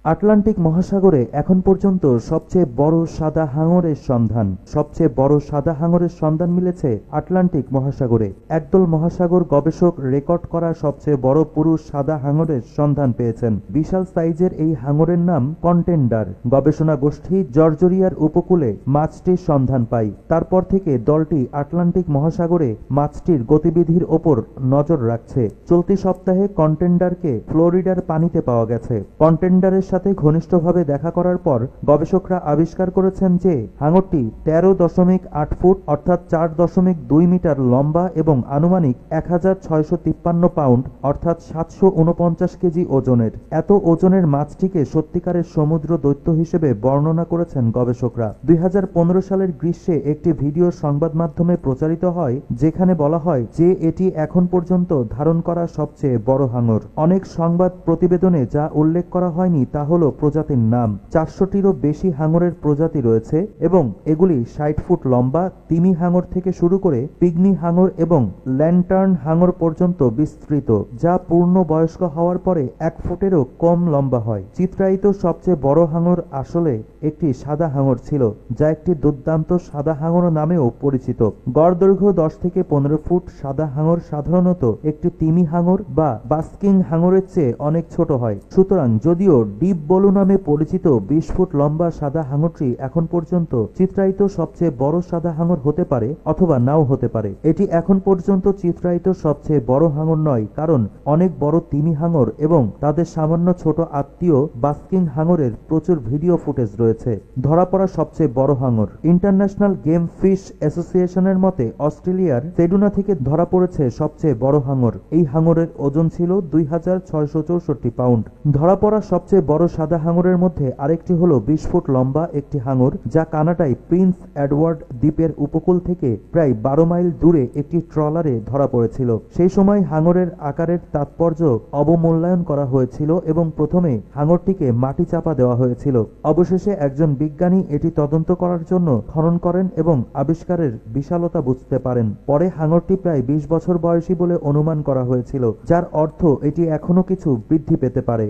Atlantic মহাসাগরে এখন পর্যন্ত সবচেয়ে বড় সাদা হাঙরের সন্ধান মিলেছে আটলান্টিক মহাসাগরে। একদল মহাসাগর গবেষক রেকর্ড করা সবচেয়ে বড় পুরুষ সাদা হাঙরের সন্ধান পেয়েছেন। বিশাল সাইজের এই হাঙরের নাম কন্টেন্ডার। গবেষণা গোষ্ঠী জর্জরিয়ার উপকূলে মাছটির সন্ধান পায়। তারপর থেকে দলটি আটলান্টিক মহাসাগরে মাছটির গতিবিধির ওপর নজর রাখছে। চলতি সপ্তাহে কন্টেন্ডারকে ফ্লোরিডার পানিতে পাওয়া গেছে। কন্টেন্ডারের সাথে ঘনিষ্ঠভাবে দেখা করার পর গবেষকরা আবিষ্কার করেছেন যে হাঙরটি 13.8 ফুট অর্থাৎ 4.2 মিটার লম্বা এবং আনুমানিক 1653 পাউন্ড অর্থাৎ 749 কেজি ওজনের। এত ওজনের মাছটিকে সত্যিকারের সমুদ্র দৈত্য হিসেবে বর্ণনা করেছেন গবেষকরা। 2015 সালের গ্রীষ্মে একটি ভিডিও সংবাদ মাধ্যমে প্রচারিত হয় যেখানে বলা হয় যে এটি এখন পর্যন্ত ধারণ করা সবচেয়ে বড় হাঙর। অনেক সংবাদ প্রতিবেদনে যা উল্লেখ করা হয়নি তা হল প্রজাতির নাম। 400টিরও বেশি হাঙরের প্রজাতি রয়েছে এবং এগুলি 60 ফুট লম্বা। তিমি হাঙর থেকে শুরু করে পিগমি হাঙর এবং ল্যান্টার্ন হাঙর পর্যন্ত বিস্তৃত, যা পূর্ণ বয়স্ক হওয়ার পরে 1 ফুটেরও কম লম্বা হয়। চিত্রায়িত সবচেয়ে বড় হাঙর আসলে একটি সাদা হাঙর ছিল, যা একটি দুর্দান্ত সাদা হাঙর নামেও পরিচিত। গড় দৈর্ঘ্য 10 থেকে 15 ফুট। সাদা হাঙর সাধারণত একটি তিমি হাঙর বা বাস্কিং হাঙরের চেয়ে অনেক ছোট হয়। সুতরাং যদিও ডিপ বলু নামে পরিচিত 20 ফুট লম্বা সাদা হাঙরটি এখন পর্যন্ত চিত্রায়িত সবচেয়ে বড় সাদা হাঙর হতে পারে অথবা নাও হতে পারে। এটি এখন পর্যন্ত চিত্রায়িত সবচেয়ে বড় হাঙর নয়, কারণ অনেক বড় তিমি হাঙর এবং তাদের সামান্য ছোট আত্মীয় বাস্কিং হাঙরের প্রচুর ভিডিও ফুটেজ রয়েছে। ধরা পড়া সবচেয়ে বড় হাঙর। ইন্টারন্যাশনাল গেম ফিশ অ্যাসোসিয়েশনের মতে অস্ট্রেলিয়ার সেডুনা থেকে ধরা পড়েছে সবচেয়ে বড় হাঙর। এই হাঙরের ওজন ছিল 2664 পাউন্ড। ধরা পড়া সবচেয়ে বড় সাদা হাঙরের মধ্যে আরেকটি হলো 20 ফুট লম্বা একটি হাঙর, যা কানাডায় প্রিন্স এডওয়ার্ড দ্বীপের উপকূল থেকে প্রায় 12 মাইল দূরে একটি ট্রলারে ধরা পড়েছিল। সেই সময় হাঙরের আকারের তাৎপর্য অবমূল্যায়ন করা হয়েছিল এবং প্রথমে হাঙরটিকে মাটি চাপা দেওয়া হয়েছিল। অবশেষে একজন বিজ্ঞানী এটি তদন্ত করার জন্য খনন করেন এবং আবিষ্কারের বিশালতা বুঝতে পারেন। পরে হাঙরটি প্রায় 20 বছর বয়সী বলে অনুমান করা হয়েছিল, যার অর্থ এটি এখনো কিছু বৃদ্ধি পেতে পারে।